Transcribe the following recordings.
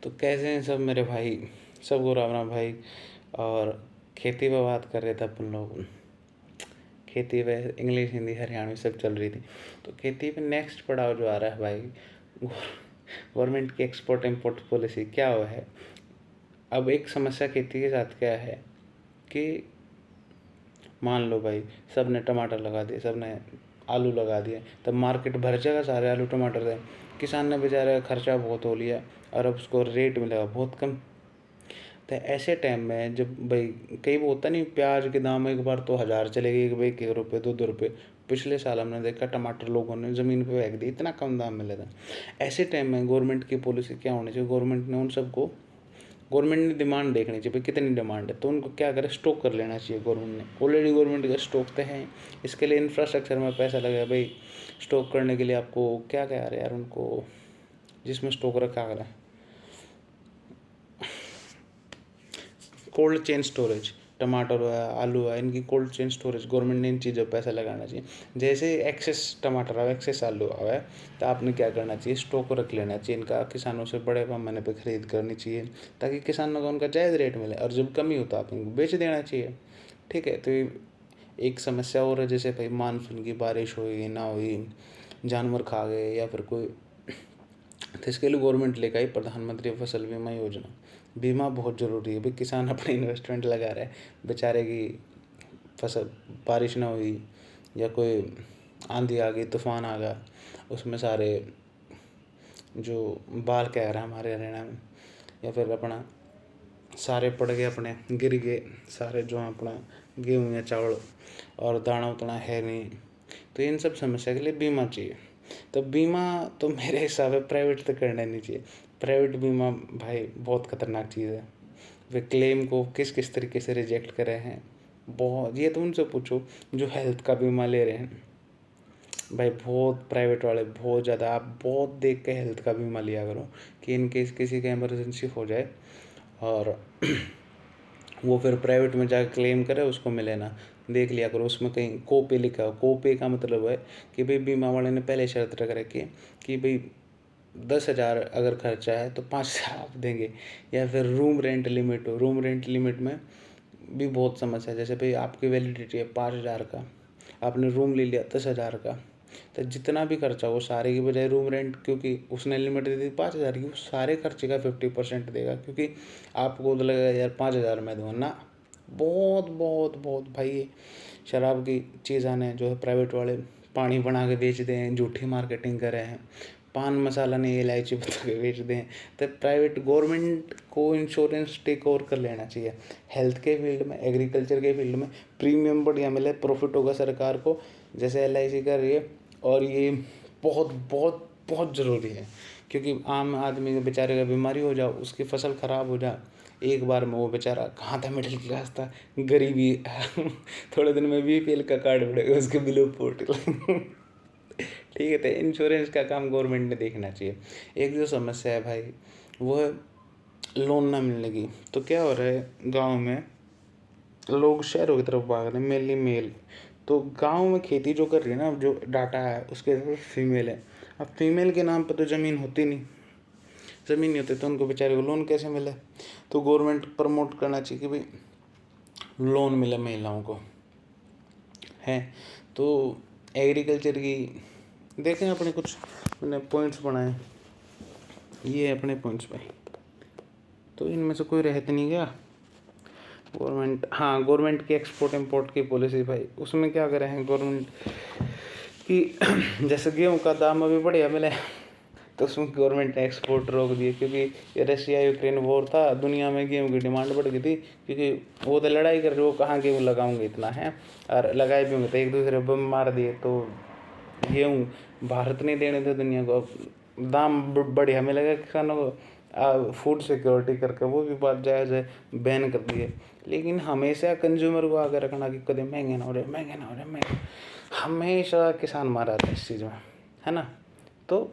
तो कैसे हैं सब मेरे भाई? सबको राम राम भाई। और खेती पे बात कर रहे थे अपन लोग। खेती पे इंग्लिश हिंदी हरियाणवी सब चल रही थी। तो खेती पे नेक्स्ट पड़ाव जो आ रहा है भाई, गवर्नमेंट की एक्सपोर्ट इम्पोर्ट पॉलिसी क्या हुआ है। अब एक समस्या खेती के साथ क्या है कि मान लो भाई, सब ने टमाटर लगा दिए, सब ने आलू लगा दिए, तब मार्केट भर जाएगा सारे आलू टमाटर से। किसान ने बेचारे खर्चा बहुत हो लिया और अब उसको रेट मिलेगा बहुत कम। तो ऐसे टाइम में जब भाई कई वो होता नहीं, प्याज के दाम एक बार तो 1000 चले गए, एक एक रुपये 2 रुपये। पिछले साल हमने देखा टमाटर लोगों ने ज़मीन पे फेंक दी, इतना कम दाम मिला था। ऐसे टाइम में गवर्नमेंट की पॉलिसी क्या होनी चाहिए? गवर्नमेंट ने डिमांड देखनी चाहिए भाई, कितनी डिमांड है, तो उनको क्या करें, स्टॉक कर लेना चाहिए। गवर्नमेंट ने ऑलरेडी गवर्नमेंट का स्टॉक तो है, इसके लिए इंफ्रास्ट्रक्चर में पैसा लगेगा भाई। स्टॉक करने के लिए आपको क्या कह रहे हैं यार उनको, जिसमें स्टॉक रखा है, कोल्ड चेन स्टोरेज। टमाटर हुआ, आलू हुआ, इनकी कोल्ड चेन स्टोरेज गवर्नमेंट ने इन चीज़ों पर पैसा लगाना चाहिए। जैसे एक्सेस टमाटर आवा, एक्सेस आलू आवा है, तो आपने क्या करना चाहिए, स्टॉक रख लेना चाहिए इनका। किसानों से बड़े पैमाने पर खरीद करनी चाहिए ताकि किसानों को उनका जायज़ रेट मिले, और जब कमी हो तो आप इनको बेच देना चाहिए। ठीक है। तो एक समस्या और है, जैसे भाई मानसून की बारिश हुई ना हुई, जानवर खा गए या फिर कोई, तो इसके लिए गवर्नमेंट लेकर आई प्रधानमंत्री फसल बीमा योजना। बीमा बहुत ज़रूरी है भाई, किसान अपनी इन्वेस्टमेंट लगा रहा है, बेचारे की फसल बारिश ना हुई या कोई आंधी आ गई, तूफान आ गया, उसमें सारे जो बाल कह रहा है हमारे हरियाणा में, या फिर अपना सारे पड़ गए, अपने गिर गए सारे, जो अपना गेहूँ या चावल और दाना उतना है नहीं, तो इन सब समस्या के लिए बीमा चाहिए। तो बीमा तो मेरे हिसाब से प्राइवेट तो करना नहीं चाहिए। प्राइवेट बीमा भाई बहुत खतरनाक चीज़ है। वे क्लेम को किस किस तरीके से रिजेक्ट कर रहे हैं, बहुत। ये तो उनसे पूछो जो हेल्थ का बीमा ले रहे हैं भाई, बहुत प्राइवेट वाले बहुत ज़्यादा, आप बहुत देख के हेल्थ का बीमा लिया करो कि इन केस किसी का इमरजेंसी हो जाए और वो फिर प्राइवेट में जाकर क्लेम करे, उसको मिले ना। देख लिया करो उसमें कहीं कोपे लिखा हो। कोपे का मतलब है कि भाई बीमा वाले ने पहले शर्त रख रखी है कि भाई 10,000 अगर खर्चा है तो 5,000 आप देंगे। या फिर रूम रेंट लिमिट हो, रूम रेंट लिमिट में भी बहुत समस्या है। जैसे भाई आपकी वैलिडिटी है 5,000 का, आपने रूम ले लिया 10,000 का, तो जितना भी खर्चा हो सारे की बजाय रूम रेंट, क्योंकि उसने लिमिट दे दी 5,000 की, वो सारे खर्चे का 50% देगा, क्योंकि आपको तो लगेगा यार 5,000 मैं दूँगा ना। बहुत बहुत बहुत भाई, ये शराब की चीज़ें ने जो है प्राइवेट वाले पानी बना के बेच दें, झूठी मार्केटिंग कर रहे हैं, पान मसाला नहीं इलायची बता के बेच दें। तो प्राइवेट गवर्नमेंट को इंश्योरेंस टेक ओवर कर लेना चाहिए। हेल्थ के फील्ड में, एग्रीकल्चर के फील्ड में प्रीमियम बढ़िया मिले, प्रॉफिट होगा सरकार को, जैसे LIC कर रही है। और ये बहुत बहुत बहुत ज़रूरी है, क्योंकि आम आदमी के बेचारे का बीमारी हो जाए, उसकी फसल ख़राब हो जाए, एक बार में वो बेचारा कहाँ था, मिडिल क्लास था, गरीबी थोड़े दिन में BPL का कार्ड बढ़ेगा, उसके बिलो पोर्टल ठीक है। तो इंश्योरेंस का काम गवर्नमेंट ने देखना चाहिए। एक जो समस्या है भाई, वो है लोन ना मिलने की। तो क्या हो रहा है, गांव में लोग शहरों की तरफ भाग रहे हैं, मेनली मेल। तो गांव में खेती जो कर रही है ना, जो डाटा है उसके तरफ फीमेल है। अब फीमेल के नाम पर तो ज़मीन होती नहीं, ज़मीन नहीं होती, तो उनको बेचारे को लोन कैसे मिले? तो गवर्नमेंट प्रमोट करना चाहिए कि भाई लोन मिले महिलाओं को, है। तो एग्रीकल्चर की देखें, अपने कुछ मैंने पॉइंट्स बनाए, ये अपने पॉइंट्स भाई। तो इनमें से कोई रहते नहीं गया। गवर्नमेंट, हाँ, गवर्नमेंट की एक्सपोर्ट इंपोर्ट की पॉलिसी भाई, उसमें क्या करे हैं गवर्नमेंट की जैसे गेहूँ का दाम अभी बढ़िया मिले, तो उसमें गवर्नमेंट ने एक्सपोर्ट रोक दिए, क्योंकि ये रशिया यूक्रेन वॉर था, दुनिया में गेहूँ की डिमांड बढ़ गई थी, क्योंकि वो तो लड़ाई कर रहे, वो कहाँ गेहूँ लगाऊंगे इतना है, और लगाए भी होंगे तो एक दूसरे बम मार दिए, तो गेहूँ भारत नहीं देने थे दुनिया को। अब दाम बढ़िया मिलेगा किसानों को, फूड सिक्योरिटी करके, वो भी बात जायज़ है, बैन कर दिए। लेकिन हमेशा कंज्यूमर को आगे रखना कि कभी महंगे ना हो रहे, महंगे ना हो रहे, महंगे, हमेशा किसान मारा था इस चीज़ में, है ना। तो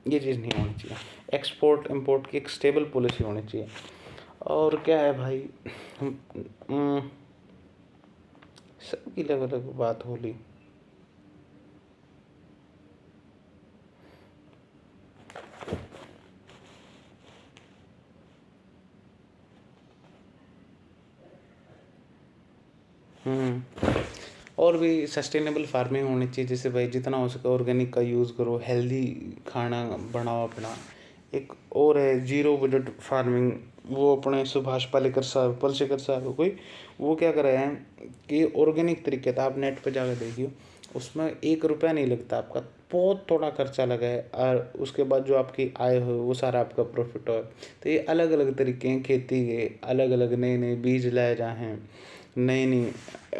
ये चीज़ नहीं होनी चाहिए। एक्सपोर्ट इंपोर्ट की एक स्टेबल पॉलिसी होनी चाहिए। और क्या है भाई, सबकी अलग अलग बात होली। हुँ। और भी सस्टेनेबल फार्मिंग होनी चाहिए, जैसे भाई जितना हो सके ऑर्गेनिक का यूज़ करो, हेल्दी खाना बनाओ अपना। एक और है जीरो बजट फार्मिंग, वो अपने सुभाष पालेकर साहब पलशेकर साहब कोई, वो क्या कर रहे हैं कि ऑर्गेनिक तरीके था, आप नेट पे जाकर देखिए, उसमें 1 रुपया नहीं लगता आपका, बहुत थोड़ा खर्चा लगा है और उसके बाद जो आपकी आय हो वो सारा आपका प्रॉफिट हो। तो ये अलग-अलग तरीके हैं खेती के, अलग-अलग नए-नए बीज लाए जाएँ हैं, नई-नई,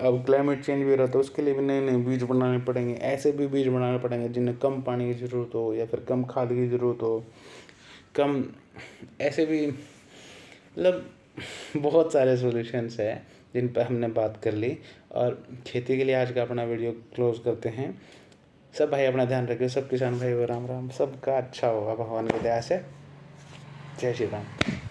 अब क्लाइमेट चेंज भी हो रहा है तो उसके लिए भी नए-नए बीज बनाने पड़ेंगे, ऐसे भी बीज बनाने पड़ेंगे जिन्हें कम पानी की ज़रूरत हो या फिर कम खाद की ज़रूरत हो, कम, ऐसे भी मतलब बहुत सारे सॉल्यूशंस हैं जिन पे हमने बात कर ली। और खेती के लिए आज का अपना वीडियो क्लोज़ करते हैं। सब भाई अपना ध्यान रखिए, सब किसान भाई को राम राम, सबका अच्छा होगा भगवान की दया से। जय श्री राम।